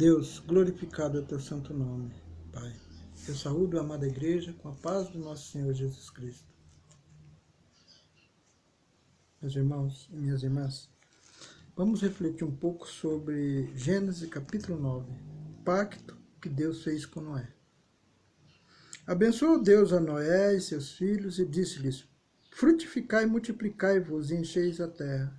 Deus, glorificado é o teu santo nome, Pai. Eu saúdo a amada igreja com a paz do nosso Senhor Jesus Cristo. Meus irmãos e minhas irmãs, vamos refletir um pouco sobre Gênesis capítulo 9, o pacto que Deus fez com Noé. Abençoou Deus a Noé e seus filhos e disse-lhes: frutificai e multiplicai-vos e encheis a terra.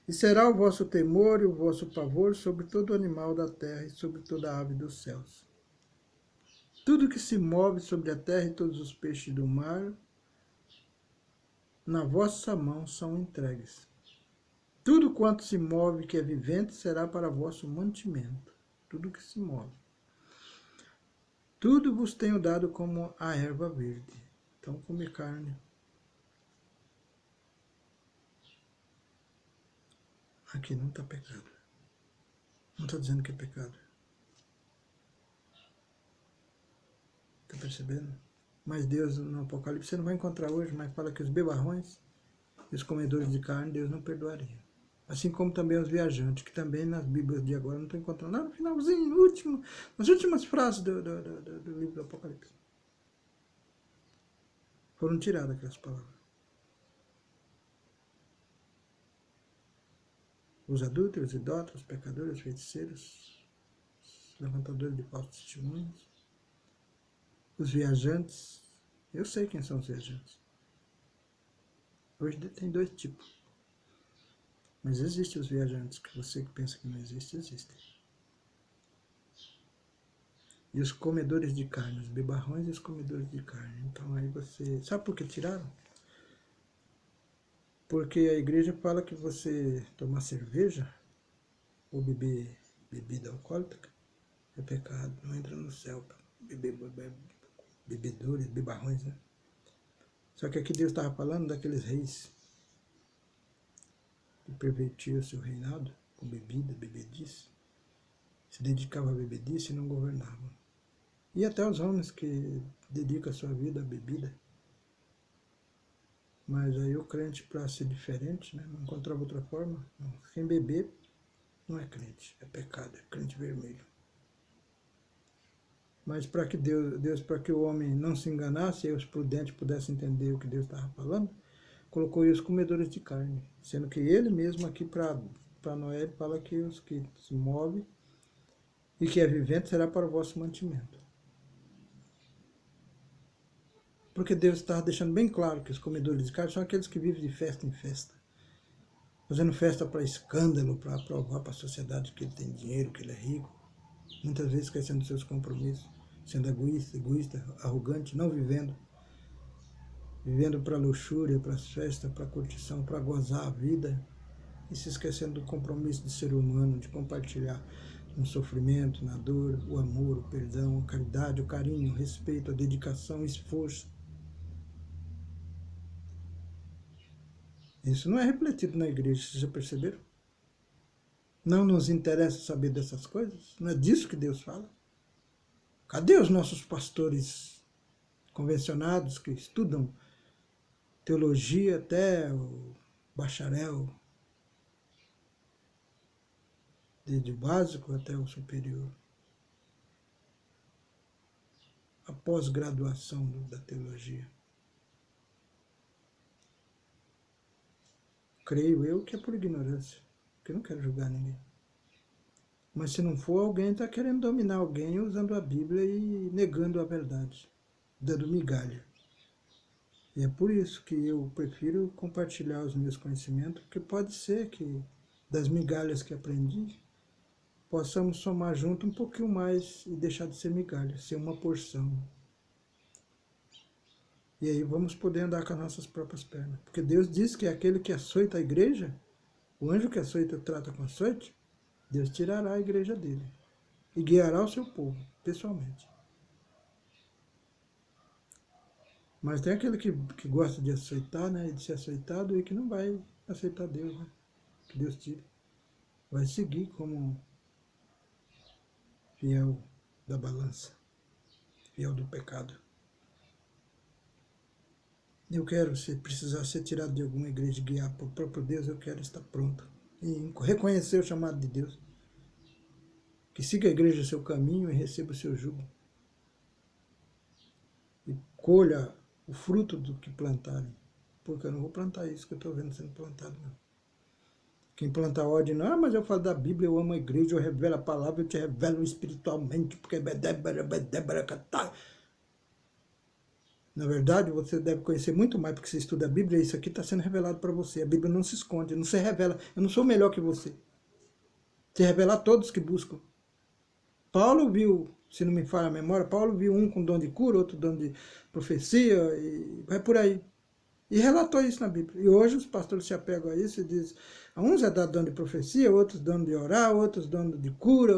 E será o vosso temor e o vosso pavor sobre todo animal da terra e sobre toda ave dos céus. Tudo que se move sobre a terra e todos os peixes do mar, na vossa mão são entregues. Tudo quanto se move que é vivente será para vosso mantimento. Tudo que se move. Tudo vos tenho dado como a erva verde. Então, comer carne. Aqui não está pecado. Não está dizendo que é pecado. Está percebendo? Mas Deus, no Apocalipse, você não vai encontrar hoje, mas fala que os bebarrões e os comedores de carne, Deus não perdoaria. Assim como também os viajantes, que também nas Bíblias de agora não estou encontrando. Lá no finalzinho, no último, nas últimas frases do livro do Apocalipse. Foram tiradas aquelas palavras. Os adúlteros, os idólatras, os pecadores, os feiticeiros, os levantadores de falsos testemunhos, os viajantes. Eu sei quem são os viajantes. Hoje tem dois tipos. Mas existem os viajantes, que você que pensa que não existe, existem. E os comedores de carne, os bebarrões e os comedores de carne. Então aí você... Sabe por que tiraram? Porque a igreja fala que você tomar cerveja ou beber bebida alcoólica é pecado, não entra no céu. Bebedores, bebarrões, né? Só que aqui Deus estava falando daqueles reis que pervertiam o seu reinado com bebida, bebedice, se dedicavam a bebedice e não governavam. E até os homens que dedicam a sua vida à bebida. Mas aí o crente, para ser diferente, né, não encontrava outra forma. Não. Quem beber não é crente, é pecado, é crente vermelho. Mas para que Deus, para que o homem não se enganasse e os prudentes pudessem entender o que Deus estava falando, colocou aí os comedores de carne. Sendo que ele mesmo aqui para Noé fala que os que se movem e que é vivente será para o vosso mantimento. Porque Deus estava deixando bem claro que os comedores de carne são aqueles que vivem de festa em festa. Fazendo festa para escândalo, para provar para a sociedade que ele tem dinheiro, que ele é rico. Muitas vezes esquecendo seus compromissos, sendo egoísta, arrogante, não vivendo. Vivendo para luxúria, para as festas, para a curtição, para gozar a vida. E se esquecendo do compromisso de ser humano, de compartilhar no sofrimento, na dor, o amor, o perdão, a caridade, o carinho, o respeito, a dedicação, o esforço. Isso não é refletido na igreja, vocês já perceberam? Não nos interessa saber dessas coisas? Não é disso que Deus fala? Cadê os nossos pastores convencionados que estudam teologia até o bacharel, desde o básico até o superior? A pós-graduação da teologia. Creio eu que é por ignorância, porque eu não quero julgar ninguém. Mas se não for, alguém está querendo dominar alguém usando a Bíblia e negando a verdade, dando migalha. E é por isso que eu prefiro compartilhar os meus conhecimentos, porque pode ser que das migalhas que aprendi, possamos somar junto um pouquinho mais e deixar de ser migalha, ser uma porção. E aí vamos poder andar com as nossas próprias pernas. Porque Deus diz que aquele que açoita a igreja, o anjo que açoita trata com açoite, Deus tirará a igreja dele e guiará o seu povo, pessoalmente. Mas tem aquele que gosta de açoitar, né, e de ser açoitado, e que não vai aceitar Deus, né, que Deus tire. Vai seguir como fiel da balança, fiel do pecado. Eu quero, se precisar ser tirado de alguma igreja e guiar para o próprio Deus, eu quero estar pronto. E reconhecer o chamado de Deus. Que siga a igreja seu caminho e receba o seu jugo. E colha o fruto do que plantarem. Porque eu não vou plantar isso que eu estou vendo sendo plantado, não. Quem planta ódio, não, mas eu falo da Bíblia, eu amo a igreja, eu revelo a palavra, eu te revelo espiritualmente, porque... Na verdade, você deve conhecer muito mais, porque você estuda a Bíblia, e isso aqui está sendo revelado para você. A Bíblia não se esconde, não se revela. Eu não sou melhor que você. Se revela a todos que buscam. Paulo viu, se não me falha a memória, Paulo viu um com dom de cura, outro dom de profecia, e vai por aí. E relatou isso na Bíblia. E hoje os pastores se apegam a isso e dizem, a uns é dado dom de profecia, outros dom de orar, outros dom de cura,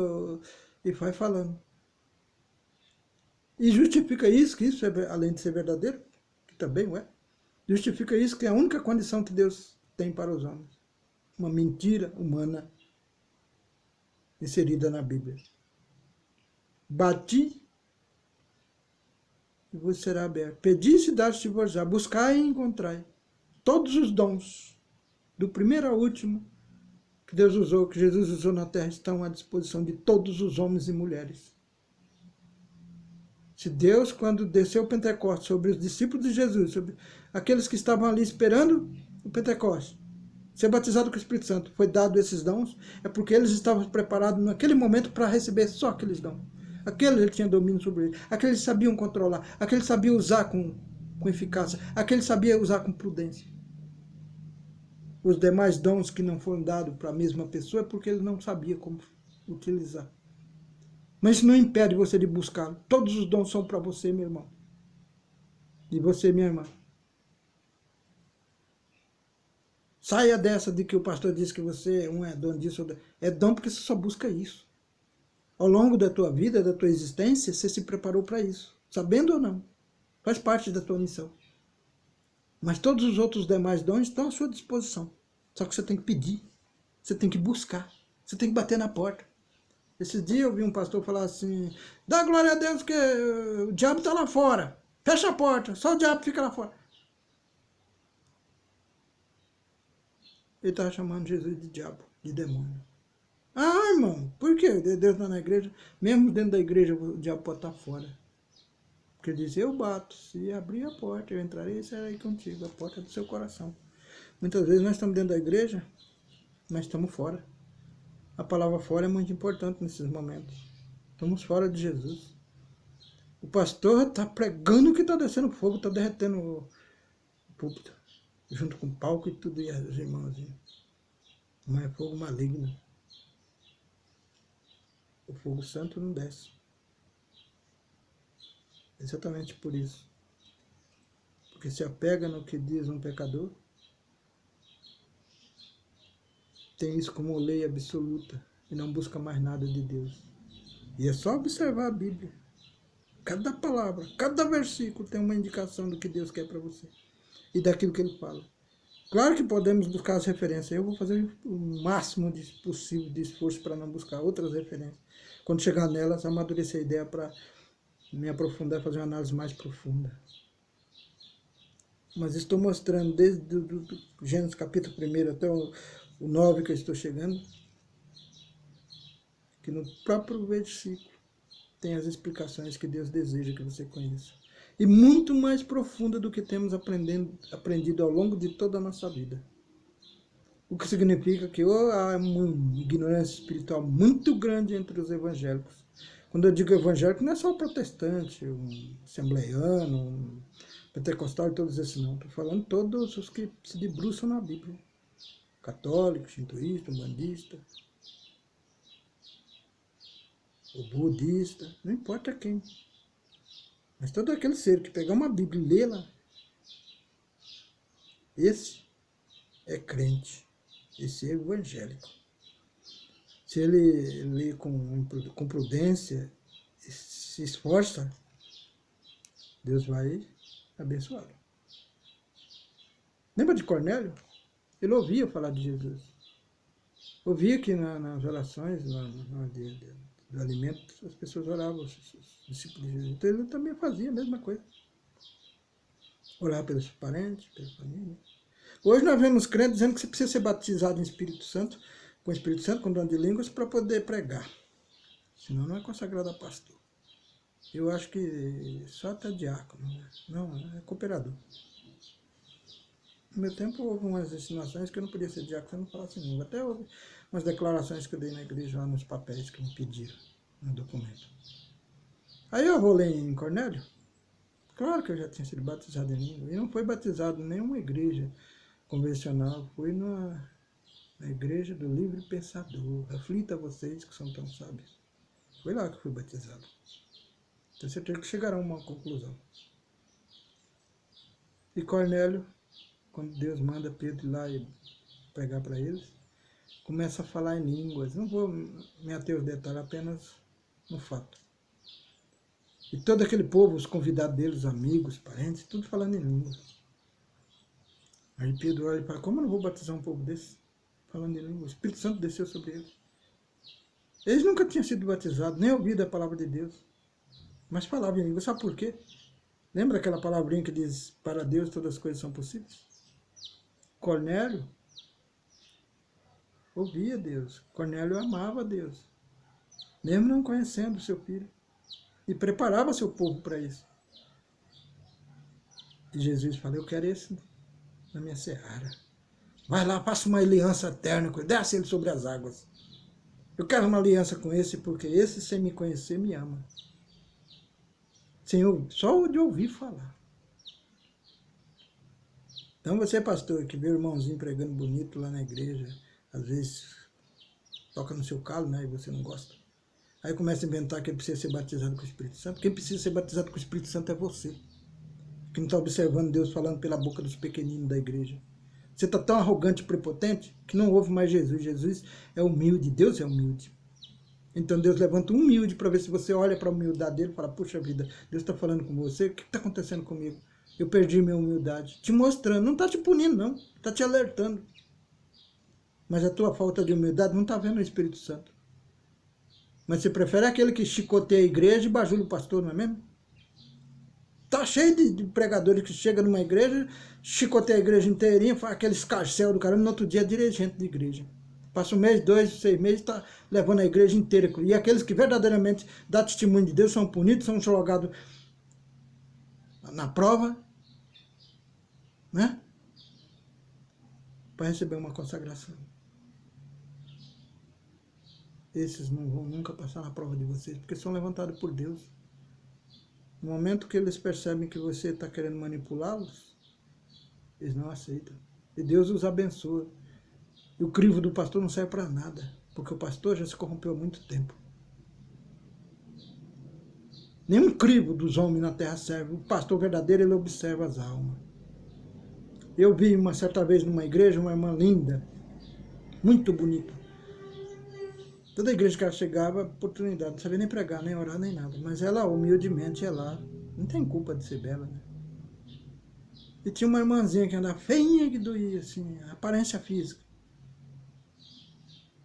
e vai falando. E justifica isso, que isso é, além de ser verdadeiro, que também é, justifica isso, que é a única condição que Deus tem para os homens. Uma mentira humana inserida na Bíblia. Bati e vos será aberto. Pedi e dar-se-vos já. Buscai e encontrai. Todos os dons, do primeiro ao último, que Deus usou, que Jesus usou na terra, estão à disposição de todos os homens e mulheres. Se Deus, quando desceu o Pentecostes sobre os discípulos de Jesus, sobre aqueles que estavam ali esperando o Pentecostes, ser batizado com o Espírito Santo, foi dado esses dons, é porque eles estavam preparados naquele momento para receber só aqueles dons. Aqueles ele tinha domínio sobre eles, aqueles sabiam controlar, aqueles sabiam usar com eficácia, aqueles sabiam usar com prudência. Os demais dons que não foram dados para a mesma pessoa é porque ele não sabia como utilizar. Mas isso não impede você de buscar. Todos os dons são para você, meu irmão. E você, minha irmã. Saia dessa de que o pastor disse que você um é dom disso. É dom porque você só busca isso. Ao longo da tua vida, da tua existência, você se preparou para isso. Sabendo ou não. Faz parte da tua missão. Mas todos os outros demais dons estão à sua disposição. Só que você tem que pedir. Você tem que buscar. Você tem que bater na porta. Esses dias eu vi um pastor falar assim, dá glória a Deus que o diabo está lá fora. Fecha a porta, só o diabo fica lá fora. Ele estava chamando Jesus de diabo, de demônio. Ah, irmão, por quê? Deus está na igreja. Mesmo dentro da igreja o diabo pode estar fora. Porque ele diz, eu bato, se abrir a porta, eu entrarei e sairei contigo. A porta é do seu coração. Muitas vezes nós estamos dentro da igreja, mas estamos fora. A palavra fora é muito importante nesses momentos. Estamos fora de Jesus. O pastor está pregando que está descendo fogo, está derretendo o púlpito, junto com o palco e tudo, e os irmãos. Mas é fogo maligno. O fogo santo não desce. Exatamente por isso. Porque se apega no que diz um pecador, tem isso como lei absoluta e não busca mais nada de Deus. E é só observar a Bíblia. Cada palavra, cada versículo tem uma indicação do que Deus quer para você e daquilo que Ele fala. Claro que podemos buscar as referências. Eu vou fazer o máximo possível de esforço para não buscar outras referências. Quando chegar nelas, amadurecer a ideia para me aprofundar e fazer uma análise mais profunda. Mas estou mostrando desde o Gênesis capítulo 1 até o 9 que eu estou chegando, que no próprio versículo tem as explicações que Deus deseja que você conheça. E muito mais profunda do que temos aprendido ao longo de toda a nossa vida. O que significa que há uma ignorância espiritual muito grande entre os evangélicos. Quando eu digo evangélico, não é só o protestante, um assembleiano, um pentecostal e todos esses não. Estou falando todos os que se debruçam na Bíblia. Católico, shintoísta, umbandista, o budista, não importa quem. Mas todo aquele ser que pegar uma Bíblia e lê-la, esse é crente, esse é evangélico. Se ele lê com prudência, se esforça, Deus vai abençoá-lo. Lembra de Cornélio? Ele ouvia falar de Jesus. Ouvia que nas orações do alimento, as pessoas oravam, os discípulos de Jesus. Então ele também fazia a mesma coisa. Orar pelos parentes, pela família. Hoje nós vemos crentes dizendo que você precisa ser batizado em Espírito Santo, com o Espírito Santo, com dom de línguas, para poder pregar. Senão não é consagrado a pastor. Eu acho que só até diácono, né? Não, é cooperador. No meu tempo houve umas insinuações que eu não podia ser diácono se eu não falasse língua. Até houve umas declarações que eu dei na igreja lá nos papéis que me pediram no documento. Aí eu vou ler em Cornélio. Claro que eu já tinha sido batizado em língua. E não foi batizado em nenhuma igreja convencional. Fui na igreja do livre pensador. Aflita vocês que são tão sábios. Foi lá que fui batizado. Tenho certeza que chegaram a uma conclusão. E Cornélio, quando Deus manda Pedro ir lá e pregar para eles, começa a falar em línguas. Não vou me ater aos detalhes, apenas no fato. E todo aquele povo, os convidados deles, os amigos, parentes, tudo falando em línguas. Aí Pedro olha e fala, como eu não vou batizar um povo desse? Falando em línguas. O Espírito Santo desceu sobre eles. Eles nunca tinham sido batizados, nem ouvido a palavra de Deus. Mas falavam em línguas. Sabe por quê? Lembra aquela palavrinha que diz, para Deus todas as coisas são possíveis? Cornélio ouvia Deus. Cornélio amava Deus. Mesmo não conhecendo seu filho. E preparava seu povo para isso. E Jesus falou, eu quero esse na minha seara. Vai lá, faça uma aliança eterna, desce ele sobre as águas. Eu quero uma aliança com esse, porque esse, sem me conhecer, me ama. Senhor, só de ouvir falar. Então você, pastor, que vê o irmãozinho pregando bonito lá na igreja, às vezes toca no seu calo, né, e você não gosta. Aí começa a inventar que ele precisa ser batizado com o Espírito Santo. Quem precisa ser batizado com o Espírito Santo é você. Que não está observando Deus falando pela boca dos pequeninos da igreja. Você está tão arrogante e prepotente que não ouve mais Jesus. Jesus é humilde, Deus é humilde. Então Deus levanta um humilde para ver se você olha para a humildade dele e fala, puxa vida, Deus está falando com você, o que está acontecendo comigo? Eu perdi minha humildade. Te mostrando, não está te punindo não, está te alertando. Mas a tua falta de humildade não está vendo o Espírito Santo. Mas você prefere aquele que chicoteia a igreja e bajula o pastor, não é mesmo? Tá cheio de pregadores que chegam numa igreja, chicoteia a igreja inteirinha, faz aquele escarcel do caramba, no outro dia é dirigente de igreja. Passa um mês, 2, 6 meses, está levando a igreja inteira. E aqueles que verdadeiramente dão testemunho de Deus são punidos, são jogados na prova, né? Para receber uma consagração. Esses não vão nunca passar na prova de vocês, porque são levantados por Deus. No momento que eles percebem que você está querendo manipulá-los, eles não aceitam. E Deus os abençoa. E o crivo do pastor não serve para nada, porque o pastor já se corrompeu há muito tempo. Nenhum crivo dos homens na terra serve. O pastor verdadeiro, ele observa as almas. Eu vi uma certa vez numa igreja, uma irmã linda, muito bonita. Toda igreja que ela chegava, oportunidade, não sabia nem pregar, nem orar, nem nada. Mas ela, humildemente, ia lá. Não tem culpa de ser bela, né? E tinha uma irmãzinha que andava feinha, que doía, assim, a aparência física.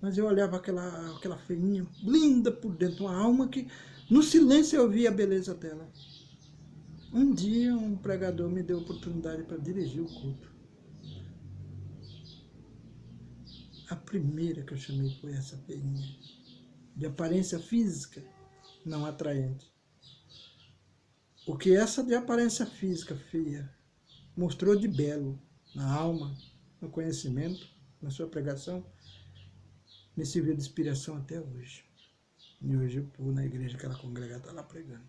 Mas eu olhava aquela feinha, linda por dentro, uma alma que, no silêncio, eu via a beleza dela. Um dia, um pregador me deu a oportunidade para dirigir o culto. A primeira que eu chamei foi essa feinha, de aparência física não atraente. O que essa de aparência física feia mostrou de belo na alma, no conhecimento, na sua pregação, me serviu de inspiração até hoje. E hoje eu vou na igreja que ela congrega, está lá pregando.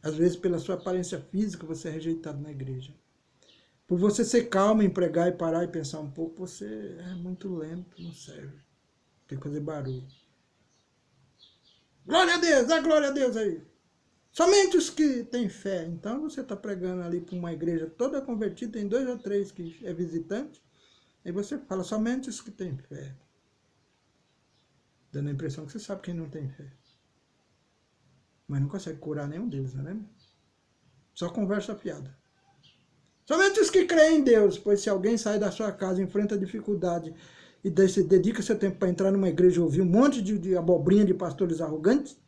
Às vezes, pela sua aparência física, você é rejeitado na igreja. Por você ser calmo em pregar e parar e pensar um pouco, você é muito lento, não serve. Tem que fazer barulho. Glória a Deus, dá glória a Deus aí. Somente os que têm fé. Então você está pregando ali para uma igreja toda convertida, tem 2 ou 3 que é visitante, aí você fala somente os que têm fé. Dando a impressão que você sabe quem não tem fé. Mas não consegue curar nenhum deles, não é mesmo? Só conversa fiada. Somente os que creem em Deus, pois se alguém sai da sua casa, enfrenta dificuldade e dedica seu tempo para entrar numa igreja e ouvir um monte de abobrinha de pastores arrogantes,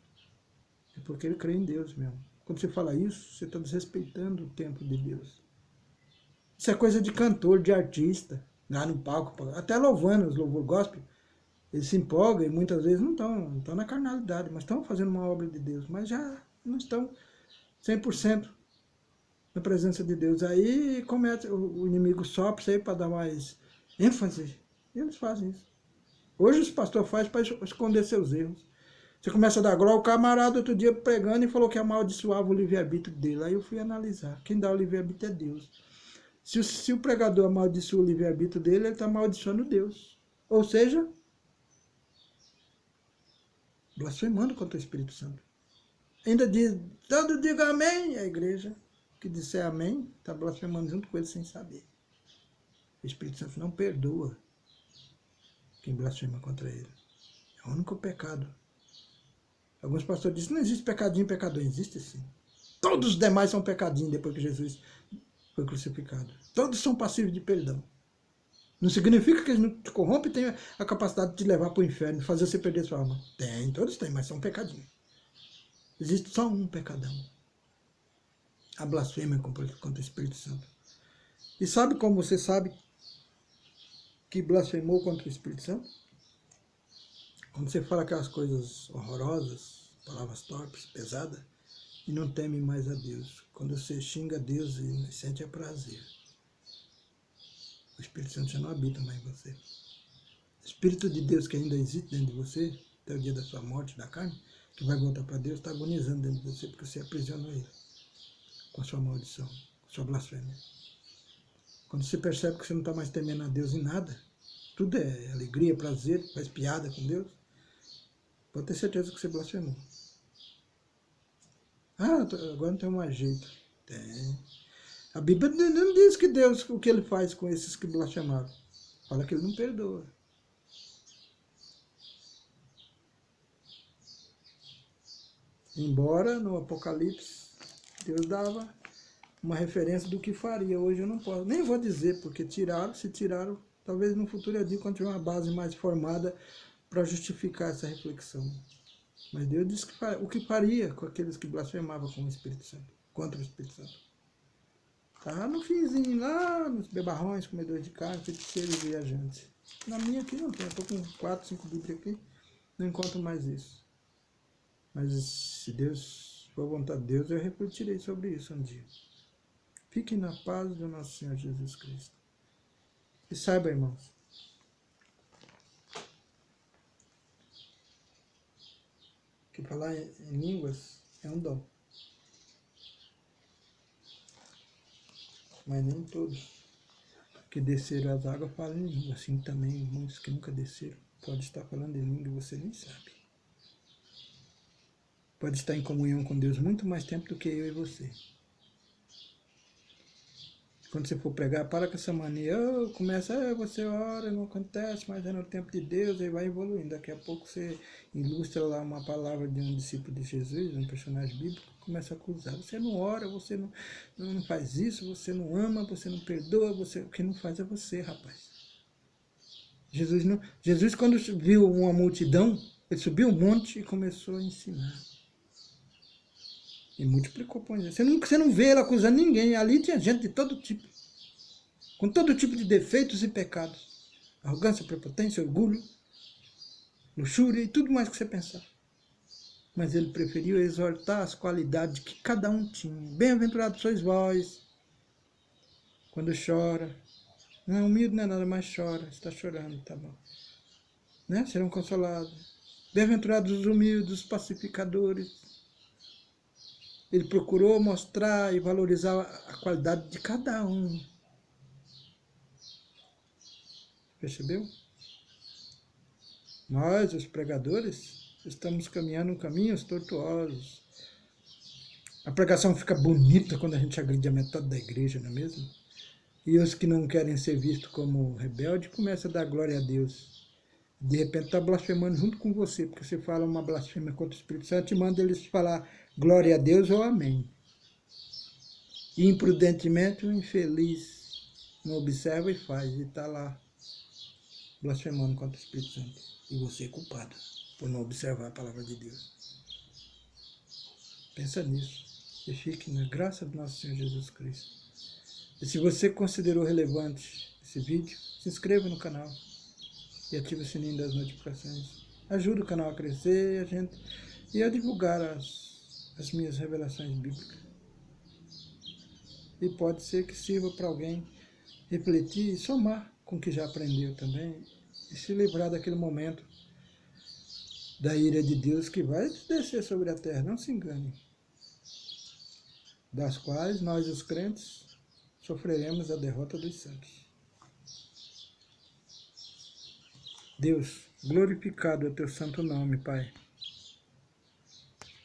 é porque ele crê em Deus mesmo. Quando você fala isso, você está desrespeitando o tempo de Deus. Isso é coisa de cantor, de artista, lá no palco, até louvando os louvor gospel. Eles se empolgam e muitas vezes não estão na carnalidade, mas estão fazendo uma obra de Deus, mas já não estão 100% na presença de Deus. Aí comete, o inimigo sopra isso aí para dar mais ênfase, e eles fazem isso. Hoje os pastores fazem para esconder seus erros. Você começa a dar glória, o camarada outro dia pregando e falou que amaldiçoava o livre-arbítrio dele. Aí eu fui analisar. Quem dá o livre-arbítrio é Deus. Se o pregador amaldiçoa o livre-arbítrio dele, ele está amaldiçoando Deus. Ou seja, blasfemando contra o Espírito Santo. Ainda diz, todo diga amém, a igreja que disser amém, está blasfemando junto com ele sem saber. O Espírito Santo não perdoa quem blasfema contra ele. É o único pecado. Alguns pastores dizem, não existe pecadinho, pecador. Existe sim. Todos os demais são pecadinhos depois que Jesus foi crucificado. Todos são passíveis de perdão. Não significa que eles não te corrompem e têm a capacidade de te levar para o inferno, de fazer você perder sua alma. Tem, todos têm, mas são pecadinhos. Existe só um pecadão. A blasfêmia contra o Espírito Santo. E sabe como você sabe que blasfemou contra o Espírito Santo? Quando você fala aquelas coisas horrorosas, palavras torpes, pesadas, e não teme mais a Deus. Quando você xinga a Deus e sente prazer, o Espírito Santo já não habita mais em você. O Espírito de Deus que ainda existe dentro de você, até o dia da sua morte, da carne, que vai voltar para Deus, está agonizando dentro de você, porque você aprisionou ele com a sua maldição, com a sua blasfêmia. Quando você percebe que você não está mais temendo a Deus em nada, tudo é alegria, prazer, faz piada com Deus, pode ter certeza que você blasfemou. Ah, agora não tem mais jeito. Tem. A Bíblia não diz que Deus, o que ele faz com esses que blasfemaram. Fala que ele não perdoa. Embora no Apocalipse Deus dava uma referência do que faria. Hoje eu não posso. Nem vou dizer, porque se tiraram, talvez no futuro eu diga quando tiver uma base mais formada para justificar essa reflexão. Mas Deus disse que o que faria com aqueles que blasfemavam com o Espírito Santo, contra o Espírito Santo. Tá no finzinho, lá nos bebarrões, comedores de carne, feiticeiros e viajantes. Na minha aqui não tem, eu estou com 4, 5 Bíblias aqui, não encontro mais isso. Mas se Deus for vontade de Deus, eu refletirei sobre isso um dia. Fiquem na paz do nosso Senhor Jesus Cristo. E saiba, irmãos, que falar em línguas é um dom. Mas nem todos que desceram as águas falam em língua. Assim também, muitos que nunca desceram podem estar falando em língua e você nem sabe. Pode estar em comunhão com Deus muito mais tempo do que eu e você. Quando você for pregar, para com essa mania. Você ora, não acontece, mas é no tempo de Deus, aí vai evoluindo. Daqui a pouco você ilustra lá uma palavra de um discípulo de Jesus, um personagem bíblico, começa a acusar. Você não ora, você não faz isso, você não ama, você não perdoa, o que não faz é você, rapaz. Jesus, quando viu uma multidão, ele subiu um monte e começou a ensinar. E multiplicou pão. Você não vê ele acusando ninguém. Ali tinha gente de todo tipo. Com todo tipo de defeitos e pecados. Arrogância, prepotência, orgulho, luxúria e tudo mais que você pensar. Mas ele preferiu exortar as qualidades que cada um tinha. Bem-aventurados sois vós, quando chora. Não é humilde, não é nada, mas chora. Está chorando, tá bom. Né? Serão consolados. Bem-aventurados os humildes, os pacificadores. Ele procurou mostrar e valorizar a qualidade de cada um. Percebeu? Nós, os pregadores, estamos caminhando caminhos tortuosos. A pregação fica bonita quando a gente agride a metade da igreja, não é mesmo? E os que não querem ser vistos como rebelde começam a dar glória a Deus. De repente está blasfemando junto com você, porque você fala uma blasfêmia contra o Espírito Santo e manda eles falar glória a Deus ou amém. E imprudentemente o infeliz não observa e faz, e está lá blasfemando contra o Espírito Santo. E você é culpado por não observar a palavra de Deus. Pensa nisso. E fique na graça do nosso Senhor Jesus Cristo. E se você considerou relevante esse vídeo, se inscreva no canal. e ative o sininho das notificações. Ajuda o canal a crescer e a divulgar as minhas revelações bíblicas. E pode ser que sirva para alguém refletir e somar com o que já aprendeu também e se livrar daquele momento da ira de Deus que vai descer sobre a terra, não se engane, das quais nós, os crentes, sofreremos a derrota dos santos. Deus, glorificado é o teu santo nome, Pai.